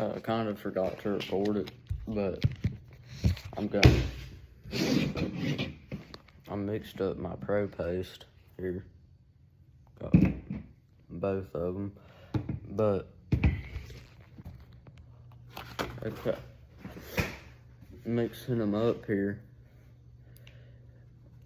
I kind of forgot to record it, but I'm going. I mixed up my Pro paste here. Got both of them, but okay, mixing them up here,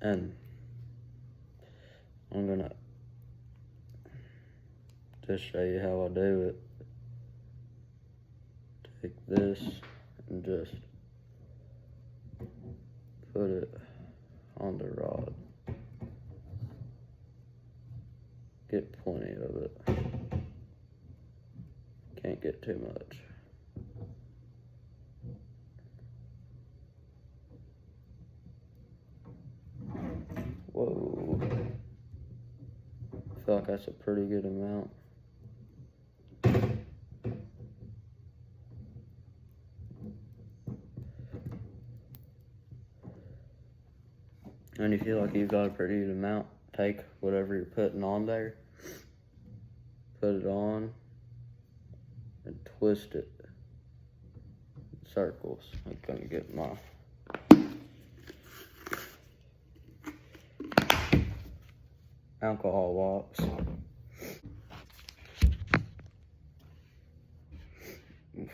and I'm gonna just show you how I do it. Take this and just put it on the rod. Get plenty of it. Can't get too much. Whoa. I feel like that's a pretty good amount. And you feel like you've got a pretty good amount, take whatever you're putting on there, put it on, and twist it in circles. I'm gonna get my alcohol wipes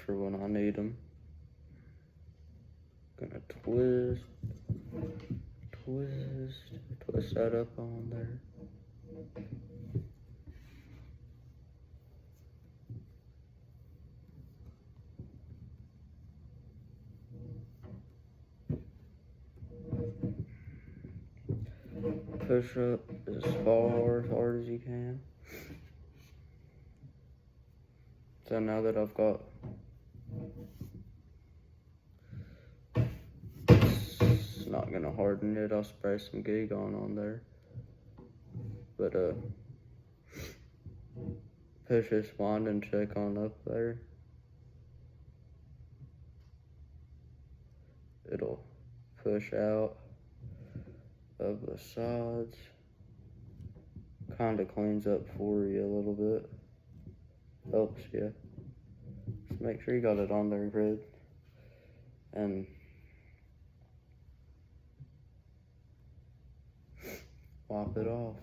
for when I need them. Gonna twist that up on there. Push up as hard as you can. So now that I've got it's not gonna harden it, I'll spray some Goo Gone on there. But push this winding check on up there. It'll push out of the sides. Kinda cleans up for you a little bit. Helps you. Just make sure you got it on there good. And wipe it off.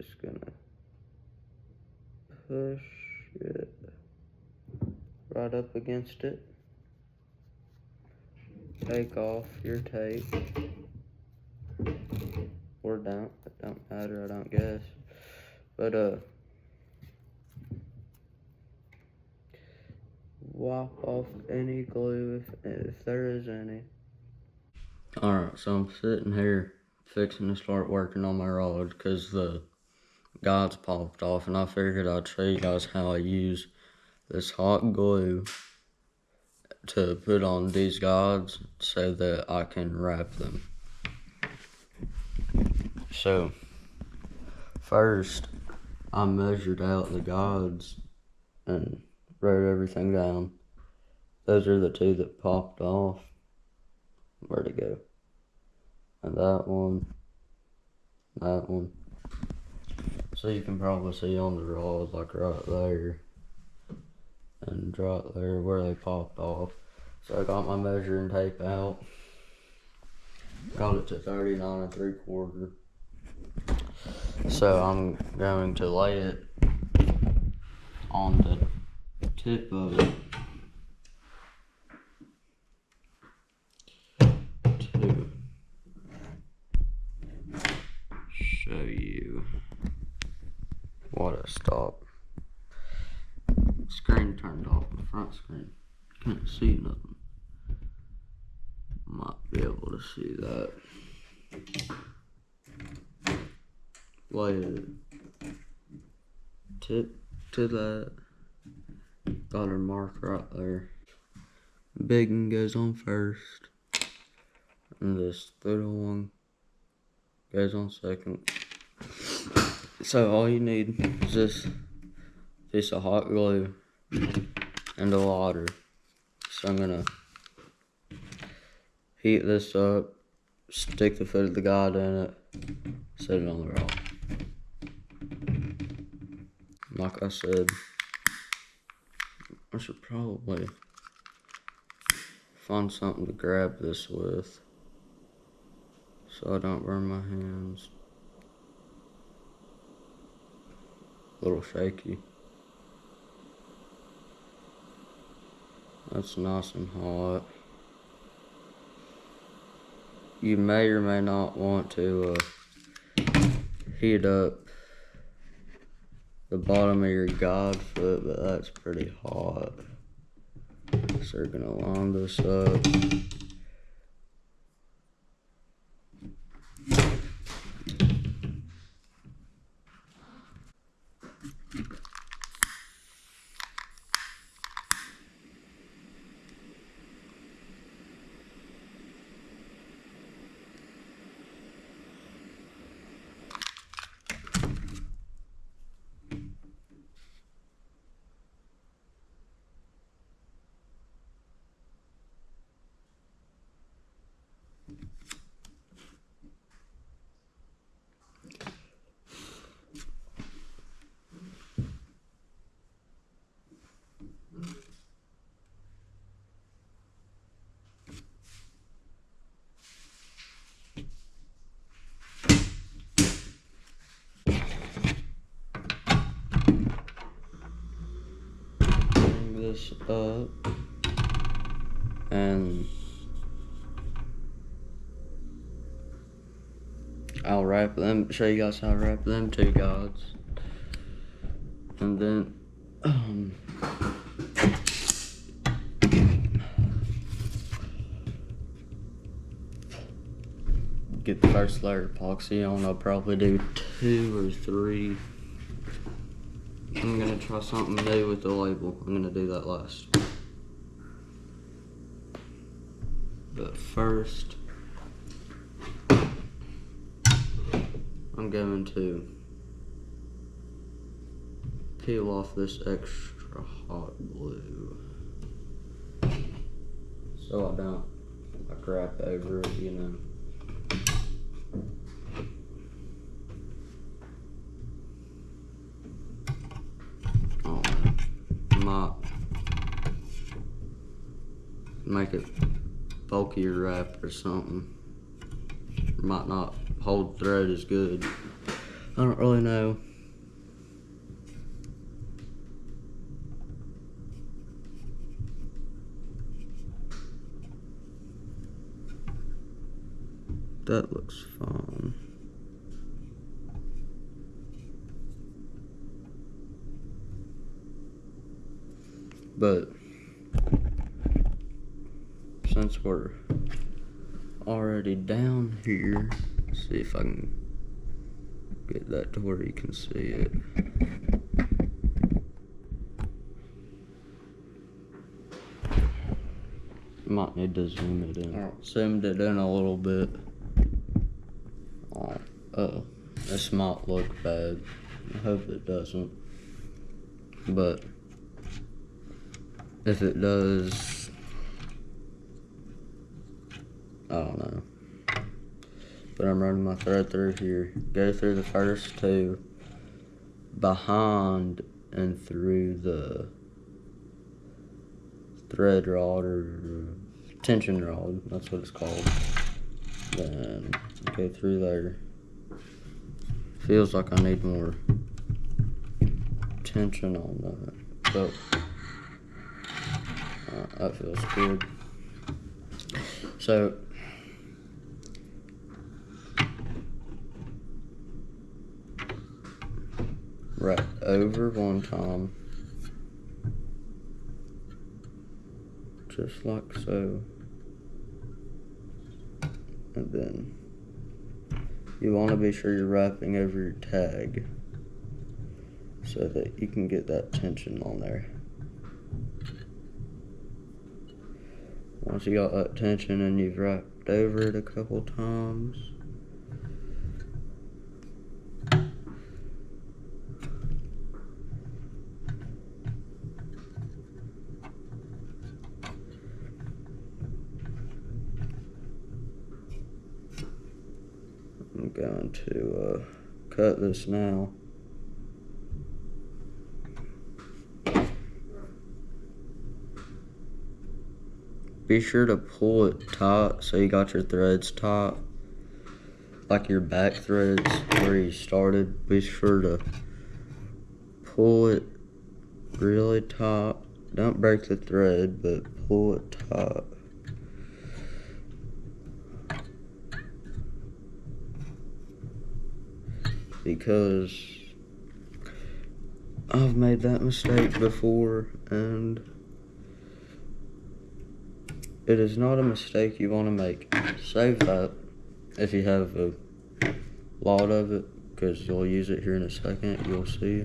just gonna push it right up against it. Take off your tape. Or don't. It don't matter, I don't guess. But wipe off any glue if there is any. Alright, so I'm sitting here fixing to start working on my rod because the guides popped off, and I figured I'd show you guys how I use this hot glue to put on these guides so that I can wrap them. So first I measured out the guides and wrote everything down. Those are the two that popped off. Where'd it go? And that one. So you can probably see on the rod, like right there and right there where they popped off. So I got my measuring tape out, got it to 39 3/4. So I'm going to lay it on the tip of it to show you what I stopped. Screen turned off, the front screen. Can't see nothing. Might be able to see that. Lay it tip to that. Got her marked right there. Big one goes on first, and this little one goes on second. So all you need is this piece of hot glue and a lighter. So I'm gonna heat this up, stick the foot of the guide in it, set it on the rod. Like I said, I should probably find something to grab this with so I don't burn my hands. A little shaky. That's nice and hot. You may or may not want to heat up the bottom of your guide foot, but that's pretty hot. So we're gonna line this up. This up and I'll wrap them, show you guys how I wrap them two guides, and then get the first layer of epoxy on. I'll probably do 2 or 3. I'm gonna try something new with the label. I'm gonna do that last. But first, I'm going to peel off this extra hot glue so I don't like wrap over it, you know. Might make it bulkier wrap or something. Might not hold thread as good. I don't really know. That looks fine. But since we're already down here, let's see if I can get that to where you can see it. Might need to zoom it in. Right. Zoomed it in a little bit. Oh, this might look bad. I hope it doesn't. But if it does, I don't know. But I'm running my thread through here. Go through the first two, behind and through the thread rod or tension rod, that's what it's called. Then go through there. Feels like I need more tension on that, but that feels good. So right over one time, just like so, and then you want to be sure you're wrapping over your tag so that you can get that tension on there. Once you got that tension and you've wrapped over it a couple times, I'm going to cut this now. Be sure to pull it taut so you got your threads taut, like your back threads where you started. Be sure to pull it really taut. Don't break the thread, but pull it taut. Because I've made that mistake before, and it is not a mistake you want to make. Save that if you have a lot of it, because you'll use it here in a second. You'll see.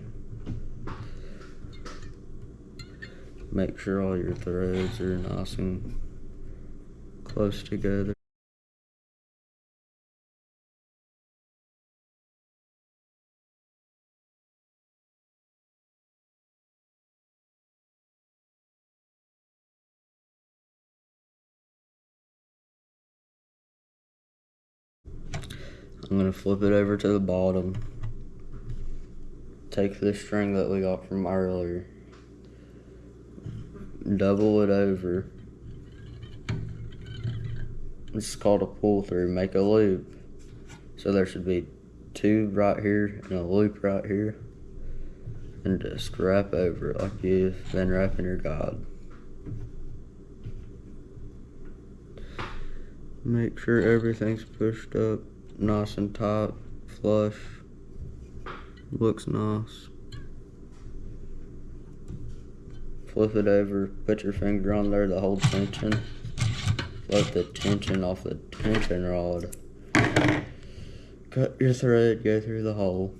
Make sure all your threads are nice and close together. I'm going to flip it over to the bottom. Take the string that we got from earlier. Double it over. This is called a pull through. Make a loop. So there should be two right here and a loop right here. And just wrap over it like you've been wrapping your guide. Make sure everything's pushed up nice and tight, flush. Looks nice. Flip it over, put your finger on there to hold tension. Let the tension off the tension rod. Cut your thread, go through the hole.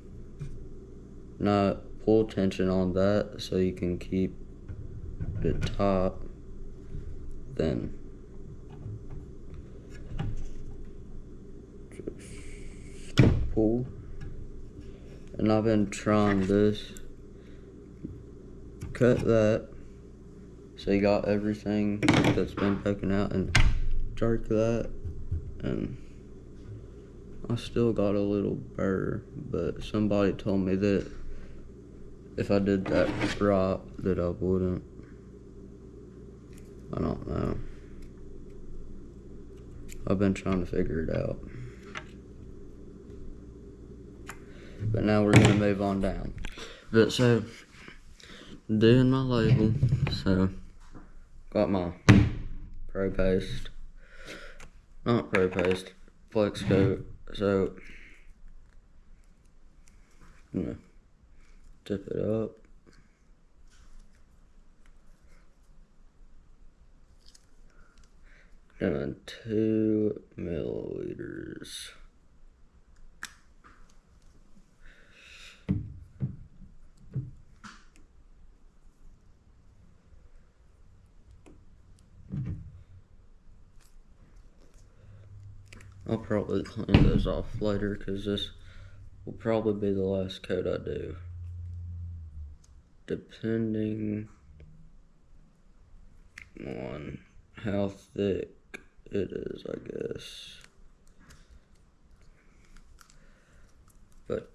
Now pull tension on that so you can keep it tight. Then just pull. And I've been trying this. Cut that. So you got everything that's been poking out, and jerk that, and I still got a little burr, but somebody told me that if I did that right, that I wouldn't. I don't know. I've been trying to figure it out. But now we're gonna move on down. But so, doing my label, so got my Pro Paste, not Pro Paste, Flex Coat. So, I'm gonna tip it up. And 2 milliliters. I'll probably clean those off later because this will probably be the last coat I do. Depending on how thick it is, I guess. But,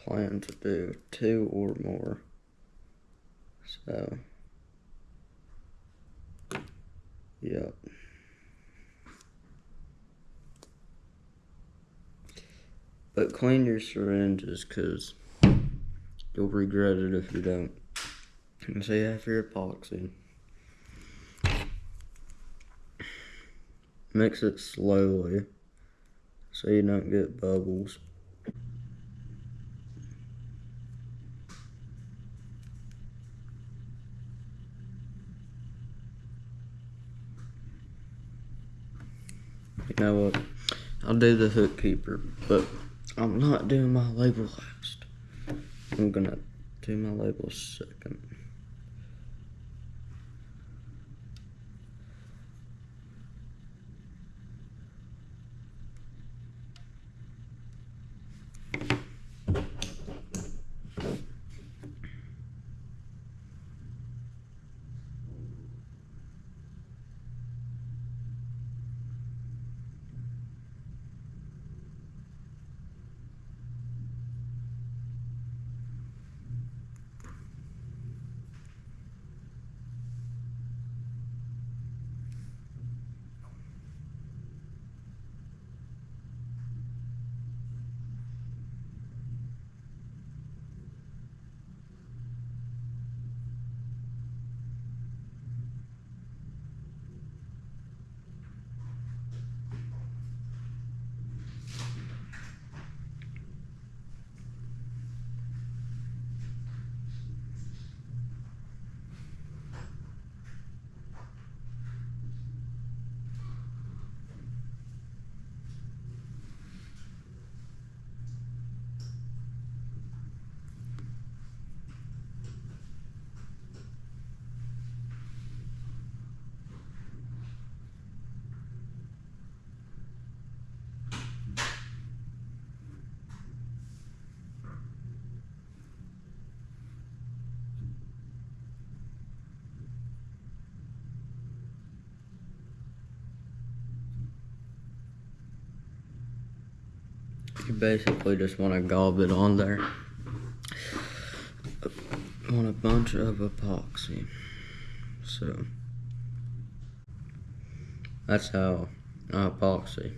plan to do 2 or more. So, yep. But clean your syringes because you'll regret it if you don't. And so you have your epoxy. Mix it slowly so you don't get bubbles. You know what? I'll do the hook keeper, but I'm not doing my label last. I'm gonna do my label second. You basically just want to gob it on there. Want a bunch of epoxy. So that's how I epoxy.